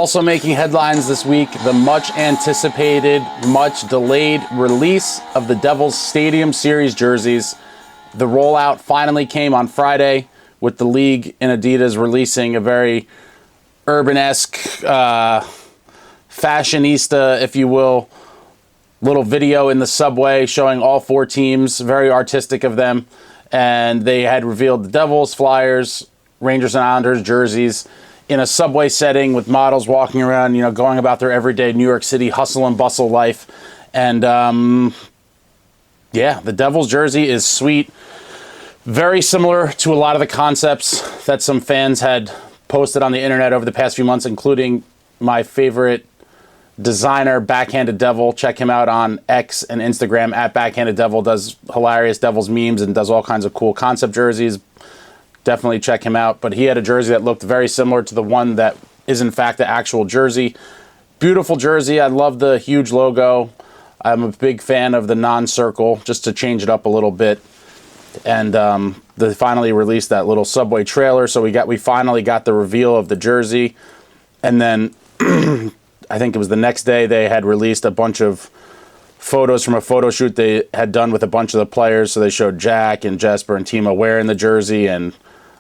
Also making headlines this week, the much anticipated, much delayed release of the Devils Stadium Series jerseys. The rollout finally came on Friday with the league and Adidas releasing a very urban-esque, fashionista, if you will, little video in the subway showing all four teams, very artistic of them. And they had revealed the Devils, Flyers, Rangers and Islanders jerseys in a subway setting with models walking around, you know, going about their everyday New York City hustle and bustle life. And yeah, the Devils jersey is sweet. Very similar to a lot of the concepts that some fans had posted on the internet over the past few months, including my favorite designer, Backhanded Devil. Check him out on X and Instagram at Backhanded Devil. Does hilarious Devils memes and does all kinds of cool concept jerseys. Definitely check him out. But he had a jersey that looked very similar to the one that is in fact the actual jersey. Beautiful jersey. I love the huge logo. I'm a big fan of the non-circle, just to change it up a little bit. And they finally released that little subway trailer, so we finally got the reveal of the jersey. And then I think it was the next day they had released a bunch of photos from a photo shoot they had done with a bunch of the players. So they showed Jack and Jesper and Timo wearing the jersey, and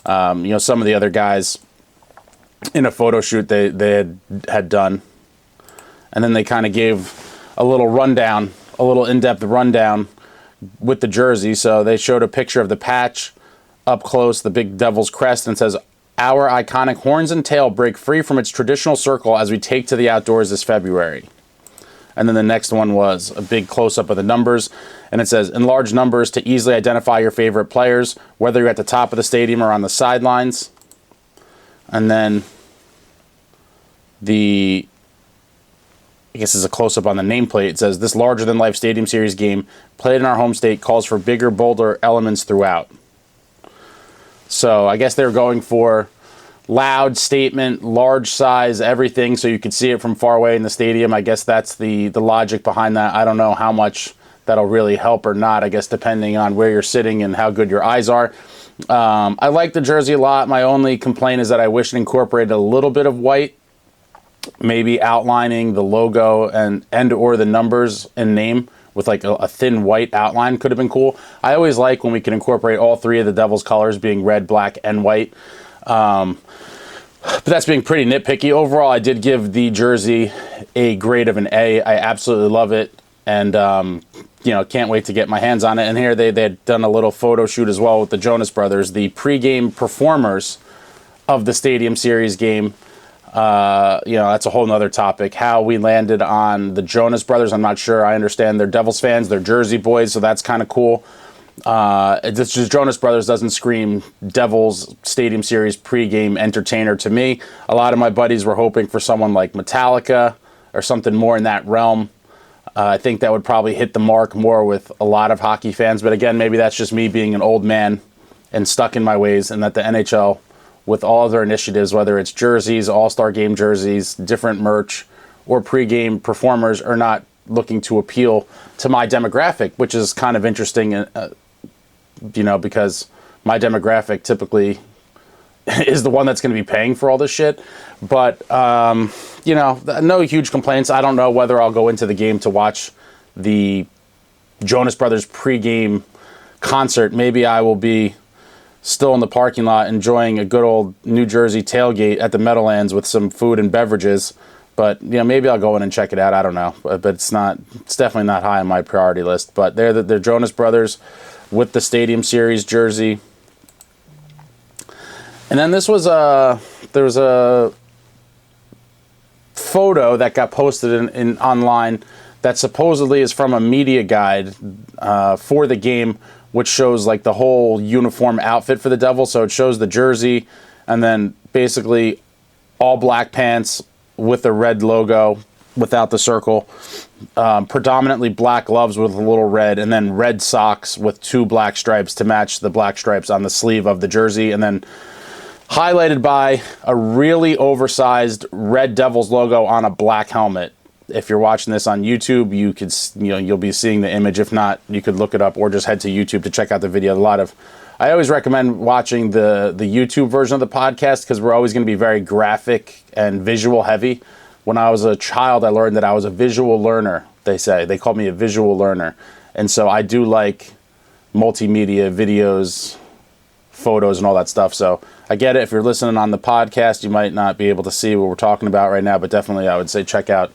you know, some of the other guys in a photo shoot they had done. And then they kind of gave a little rundown, a little in-depth rundown with the jersey. So they showed a picture of the patch up close, the big Devil's crest, and it says, "Our iconic horns and tail break free from its traditional circle as we take to the outdoors this February." And then the next one was a big close-up of the numbers, and it says, "In large numbers to easily identify your favorite players, whether you're at the top of the stadium or on the sidelines." And then I guess it's a close-up on the nameplate. It says, "This larger-than-life Stadium Series game played in our home state calls for bigger, bolder elements throughout." So I guess they're going for loud statement, large size, everything, so you could see it from far away in the stadium. I guess that's the logic behind that. I don't know how much that'll really help or not, I guess, depending on where you're sitting and how good your eyes are. I like the jersey a lot. My only complaint is that I wish it incorporated a little bit of white, maybe outlining the logo and or the numbers and name with like a thin white outline could have been cool. I always like when we can incorporate all three of the Devils colors, being red, black, and white. But that's being pretty nitpicky. Overall, I did give the jersey a grade of an A. I absolutely love it, and you know, can't wait to get my hands on it. And here they had done a little photo shoot as well with the Jonas Brothers, the pregame performers of the Stadium Series game. You know, that's a whole nother topic. How we landed on the Jonas Brothers, I'm not sure. I understand they're Devils fans, they're Jersey boys, so that's kind of cool. It's just Jonas Brothers doesn't scream Devils Stadium Series pregame entertainer to me. A lot of my buddies were hoping for someone like Metallica or something more in that realm. I think that would probably hit the mark more with a lot of hockey fans. But again, maybe that's just me being an old man and stuck in my ways, and that the NHL, with all of their initiatives, whether it's jerseys, all-star game jerseys, different merch, or pregame performers, are not looking to appeal to my demographic, which is kind of interesting, you know, because my demographic typically is the one that's going to be paying for all this shit. But, you know, no huge complaints. I don't know whether I'll go into the game to watch the Jonas Brothers pregame concert. Maybe I will be still in the parking lot enjoying a good old New Jersey tailgate at the Meadowlands with some food and beverages. But, you know, maybe I'll go in and check it out. I don't know. But it's definitely not high on my priority list. But they're Jonas Brothers with the Stadium Series jersey. And then there was a photo that got posted in online that supposedly is from a media guide for the game, which shows like the whole uniform outfit for the Devils. So it shows the jersey and then basically all black pants with the red logo without the circle, predominantly black gloves with a little red, and then red socks with 2 black stripes to match the black stripes on the sleeve of the jersey, and then highlighted by a really oversized red Devils logo on a black helmet. If you're watching this on YouTube, you'll be seeing the image. If not, you could look it up or just head to YouTube to check out the video. A lot of I always recommend watching the YouTube version of the podcast because we're always going to be very graphic and visual heavy. When I was a child, I learned that I was a visual learner, they called me a visual learner. And so I do like multimedia, videos, photos, and all that stuff. So I get it. If you're listening on the podcast, you might not be able to see what we're talking about right now, but definitely I would say check out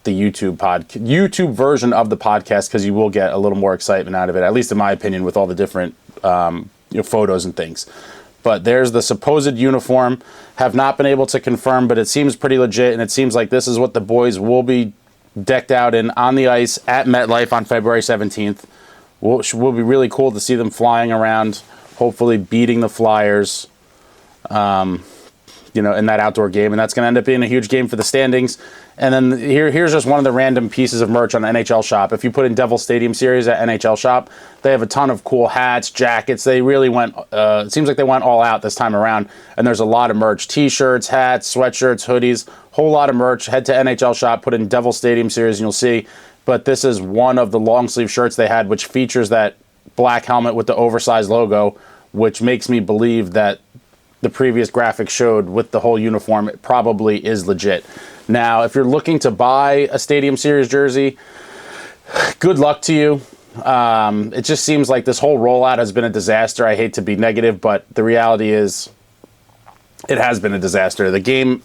the YouTube version of the podcast because you will get a little more excitement out of it, at least in my opinion, with all the different photos and things. But there's the supposed uniform. Have not been able to confirm, but it seems pretty legit, and it seems like this is what the boys will be decked out in on the ice at MetLife on February 17th. Will be really cool to see them flying around, hopefully beating the Flyers, in that outdoor game, and that's going to end up being a huge game for the standings. And then here's just one of the random pieces of merch on NHL Shop. If you put in Devils Stadium Series at NHL Shop, they have a ton of cool hats, jackets. They really went, it seems like they went all out this time around, and there's a lot of merch. T-shirts, hats, sweatshirts, hoodies, whole lot of merch. Head to NHL Shop, put in Devils Stadium Series, and you'll see. But this is one of the long sleeve shirts they had, which features that black helmet with the oversized logo, which makes me believe that the previous graphic showed with the whole uniform, it probably is legit. Now, if you're looking to buy a Stadium Series jersey, good luck to you. It just seems like this whole rollout has been a disaster. I hate to be negative, but the reality is it has been a disaster. The game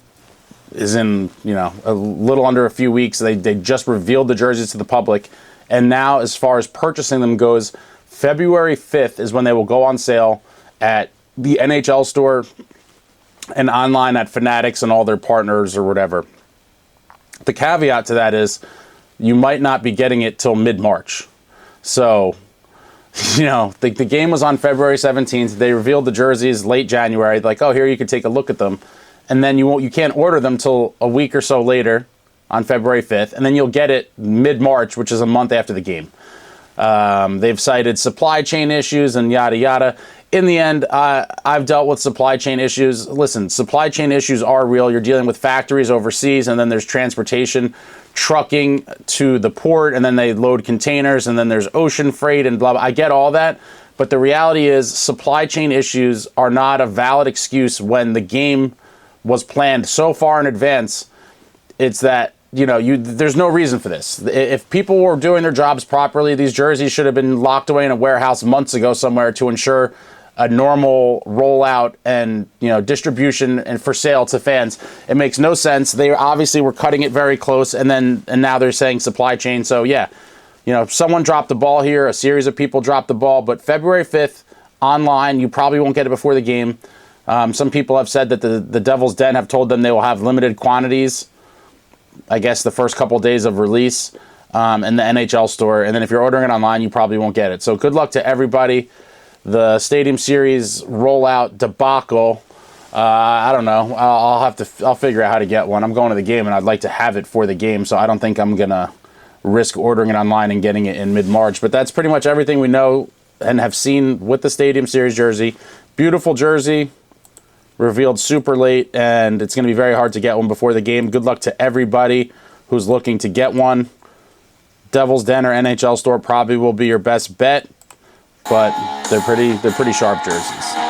is in, a little under a few weeks. They just revealed the jerseys to the public. And now, as far as purchasing them goes, February 5th is when they will go on sale at the NHL store and online at Fanatics and all their partners or whatever. The caveat to that is you might not be getting it till mid-March. So, the game was on February 17th. They revealed the jerseys late January. Like, oh, here you can take a look at them. And then you can't order them till a week or so later on February 5th. And then you'll get it mid-March, which is a month after the game. They've cited supply chain issues and yada, yada. In the end, I've dealt with supply chain issues. Listen, supply chain issues are real. You're dealing with factories overseas, and then there's transportation, trucking to the port, and then they load containers, and then there's ocean freight and blah, blah. I get all that, but the reality is supply chain issues are not a valid excuse when the game was planned so far in advance. It's that, there's no reason for this. If people were doing their jobs properly, these jerseys should have been locked away in a warehouse months ago somewhere to ensure a normal rollout and distribution and for sale to fans. It makes no sense. They obviously were cutting it very close, and now they're saying supply chain. So yeah, someone dropped the ball here. A series of people dropped the ball. But February 5th online, you probably won't get it before the game. Some people have said that the Devil's Den have told them they will have limited quantities, I guess the first couple days of release in the NHL store. And then if you're ordering it online, you probably won't get it. So good luck to everybody. The Stadium Series rollout debacle, I don't know. I'll figure out how to get one. I'm going to the game, and I'd like to have it for the game, so I don't think I'm going to risk ordering it online and getting it in mid-March. But that's pretty much everything we know and have seen with the Stadium Series jersey. Beautiful jersey, revealed super late, and it's going to be very hard to get one before the game. Good luck to everybody who's looking to get one. Devil's Den or NHL store probably will be your best bet, but they're pretty sharp jerseys.